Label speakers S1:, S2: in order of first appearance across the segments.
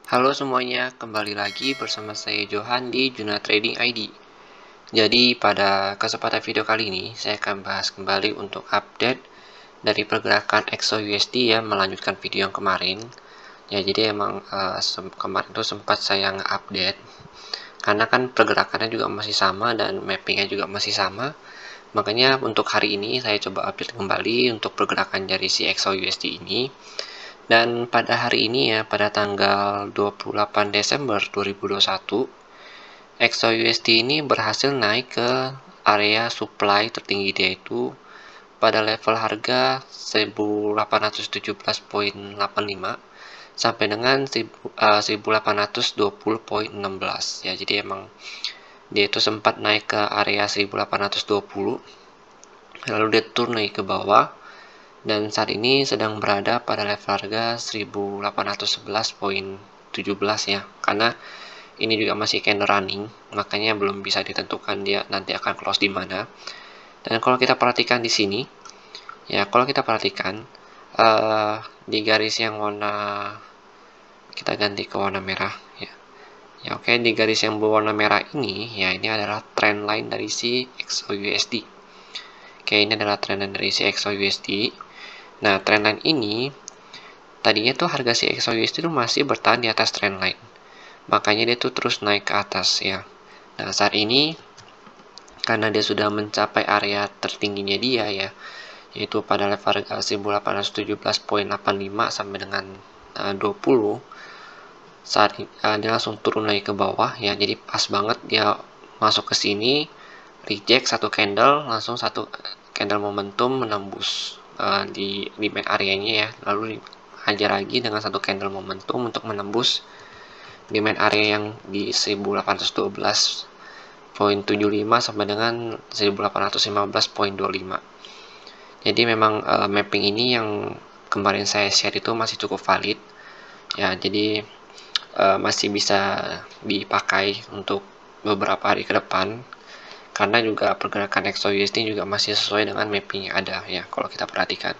S1: Halo semuanya, kembali lagi bersama saya Johan di Juna Trading ID. Jadi pada kesempatan video kali ini, saya akan bahas kembali untuk update dari pergerakan XOUSD ya, melanjutkan video yang kemarin. Ya, jadi emang kemarin itu sempat saya nge-update, karena kan pergerakannya juga masih sama dan mappingnya juga masih sama. Makanya untuk hari ini saya coba update kembali untuk pergerakan dari si XOUSD ini. Dan pada hari ini ya, pada tanggal 28 Desember 2021, XOUSD ini berhasil naik ke area supply tertinggi, dia itu pada level harga 1817,85 sampai dengan 1820,16 ya. Jadi emang dia itu sempat naik ke area 1820, lalu dia turun naik ke bawah, dan saat ini sedang berada pada level harga 1811,17 ya, karena ini juga masih candle running, makanya belum bisa ditentukan dia nanti akan close di mana. Dan kalau kita perhatikan di sini ya, kalau kita perhatikan di garis yang warna, kita ganti ke warna merah ya. Ya oke, di garis yang berwarna merah ini ya, ini adalah trend line dari si XOUSD. Oke, ini adalah trend line dari si XOUSD. Nah, trendline ini tadinya tuh harga si XOUSD itu masih bertahan di atas trendline, makanya dia tuh terus naik ke atas ya. Nah, saat ini karena dia sudah mencapai area tertingginya dia ya, yaitu pada level harga 1817,85 sampai dengan 20, saat dia langsung turun lagi ke bawah ya. Jadi pas banget dia masuk ke sini, reject satu candle, langsung satu candle momentum menembus di main areanya ya, lalu hajar lagi dengan satu candle momentum untuk menembus di main area yang di 1812,75 sampai dengan 1815,25. Jadi memang mapping ini yang kemarin saya share itu masih cukup valid ya, jadi masih bisa dipakai untuk beberapa hari ke depan, karena juga pergerakan XOUSD juga masih sesuai dengan mapping yang ada ya kalau kita perhatikan.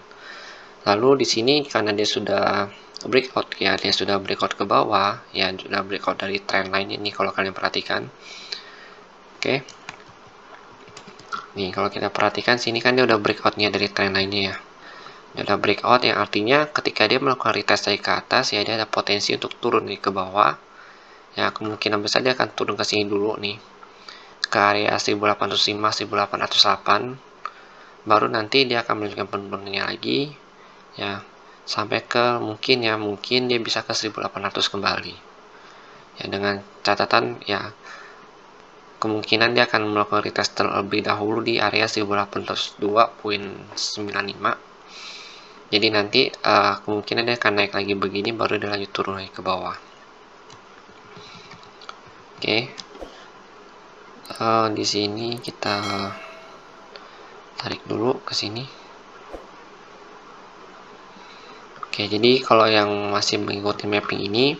S1: Lalu di sini karena dia sudah breakout ya, dia sudah breakout ke bawah ya, sudah breakout dari trend line ini kalau kalian perhatikan. Oke. Nih kalau kita perhatikan sini kan dia udah breakoutnya dari trend line-nya ya. Dia udah breakout, yang artinya ketika dia melakukan retest dari ke atas ya, dia ada potensi untuk turun nih ke bawah. Ya, kemungkinan besar dia akan turun ke sini dulu nih, ke area 1805, 1808. Baru nanti dia akan melanjutkan penurunannya lagi ya, sampai ke mungkin dia bisa ke 1800 kembali. Ya, dengan catatan ya, kemungkinan dia akan melakukan retest terlebih dahulu di area 1802,95. Jadi nanti kemungkinan dia akan naik lagi begini, baru dia lanjut turun lagi ke bawah. Oke. Di sini kita tarik dulu ke sini. Oke, jadi kalau yang masih mengikuti mapping ini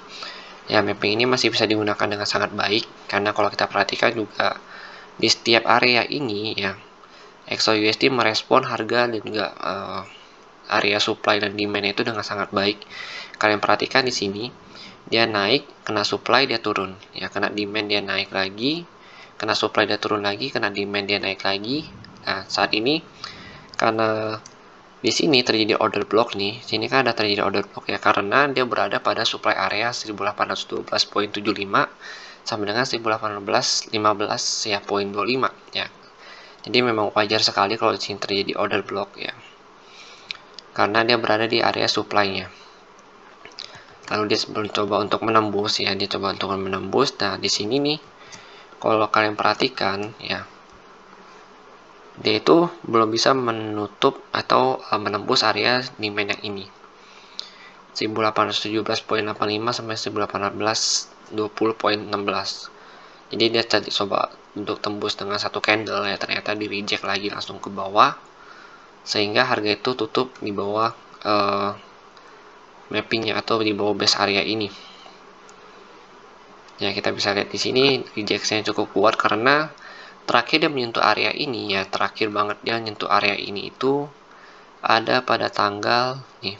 S1: ya, mapping ini masih bisa digunakan dengan sangat baik, karena kalau kita perhatikan juga di setiap area ini ya, XOUSD merespon harga dan juga area supply dan demand itu dengan sangat baik. Kalian perhatikan di sini, dia naik, kena supply dia turun ya, kena demand dia naik lagi, kena supply dia turun lagi, kena demand dia naik lagi. Nah, saat ini karena di sini terjadi order block nih, sini kan ada terjadi order block ya, karena dia berada pada supply area 1812,75 sama dengan 1815 ya, 0,25 ya. Jadi memang wajar sekali kalau di sini terjadi order block ya, karena dia berada di area supply-nya. Lalu dia mencoba untuk menembus ya, dia coba untuk menembus. Nah, di sini nih kalau kalian perhatikan ya, dia itu belum bisa menutup atau menembus area demand yang ini, 1817,85 sampai 1820,16. Jadi dia coba untuk tembus dengan satu candle ya, ternyata di reject lagi langsung ke bawah, sehingga harga itu tutup di bawah mappingnya atau di bawah base area ini. Ya, kita bisa lihat di sini rejection cukup kuat, karena terakhir dia menyentuh area ini ya, terakhir banget dia menyentuh area ini itu ada pada tanggal nih,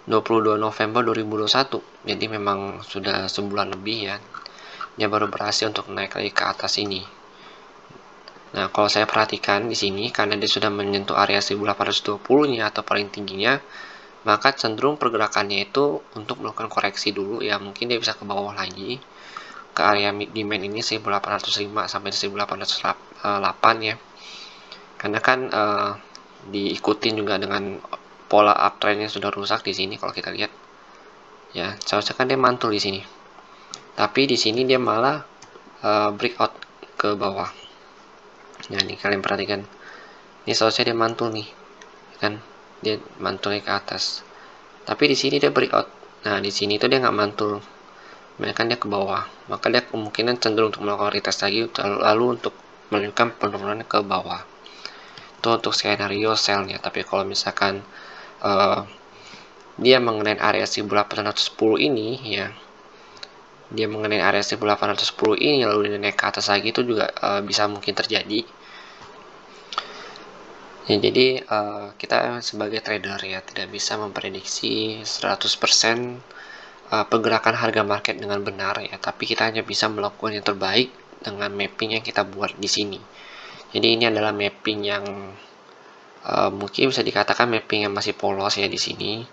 S1: 22 November 2021. Jadi memang sudah sebulan lebih ya. Dia baru berhasil untuk naik lagi ke atas ini. Nah, kalau saya perhatikan di sini karena dia sudah menyentuh area 1820-nya atau paling tingginya, maka cenderung pergerakannya itu untuk melakukan koreksi dulu ya. Mungkin dia bisa ke bawah lagi ke area demand ini 1805 sampai 1808 ya. Karena kan diikutin juga dengan pola uptrendnya sudah rusak di sini kalau kita lihat. Ya, seharusnya kan dia mantul di sini. Tapi di sini dia malah breakout ke bawah. Nah, ini kalian perhatikan. Ini seharusnya dia mantul nih. Kan? Dia mantulnya ke atas. Tapi di sini dia breakout. Nah, di sini tuh dia nggak mantul. Mereka dia ke bawah. Maka dia kemungkinan cenderung untuk melakukan retest lagi lalu untuk melanjutkan penurunan ke bawah. Itu untuk skenario sell-nya. Tapi kalau misalkan dia mengenai area 1810 ini ya, dia mengenai area 1810 ini lalu dia naik ke atas lagi, itu juga bisa mungkin terjadi ya. Jadi kita sebagai trader ya tidak bisa memprediksi 100% pergerakan harga market dengan benar ya, tapi kita hanya bisa melakukan yang terbaik dengan mapping yang kita buat di sini. Jadi ini adalah mapping yang mungkin bisa dikatakan mapping yang masih polos ya di sini.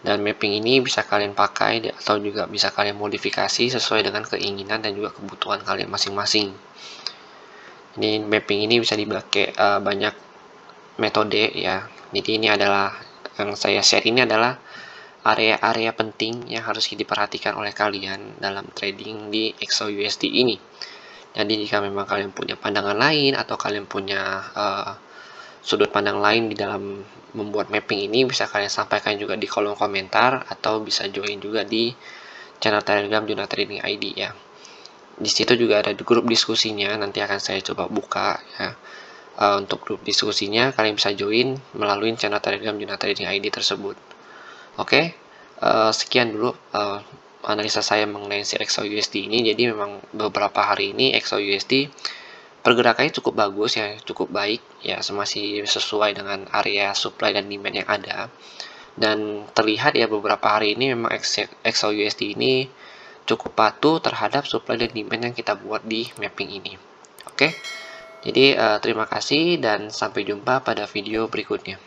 S1: Dan mapping ini bisa kalian pakai atau juga bisa kalian modifikasi sesuai dengan keinginan dan juga kebutuhan kalian masing-masing. Ini mapping ini bisa dipakai banyak metode ya. Jadi ini adalah yang saya share, ini adalah area-area penting yang harus diperhatikan oleh kalian dalam trading di XAUUSD ini. Jadi jika memang kalian punya pandangan lain atau kalian punya sudut pandang lain di dalam membuat mapping ini, bisa kalian sampaikan juga di kolom komentar atau bisa join juga di channel Telegram Juna Trading ID ya. Di situ juga ada grup diskusinya, nanti akan saya coba buka ya. Untuk grup diskusinya kalian bisa join melalui channel Telegram Juna Trading ID tersebut. Oke, sekian dulu analisa saya mengenai si XAUUSD ini. Jadi memang beberapa hari ini XAUUSD pergerakannya cukup bagus ya, cukup baik ya, masih sesuai dengan area supply dan demand yang ada. Dan terlihat ya beberapa hari ini memang XAUUSD ini cukup patuh terhadap supply dan demand yang kita buat di mapping ini. Oke, jadi terima kasih dan sampai jumpa pada video berikutnya.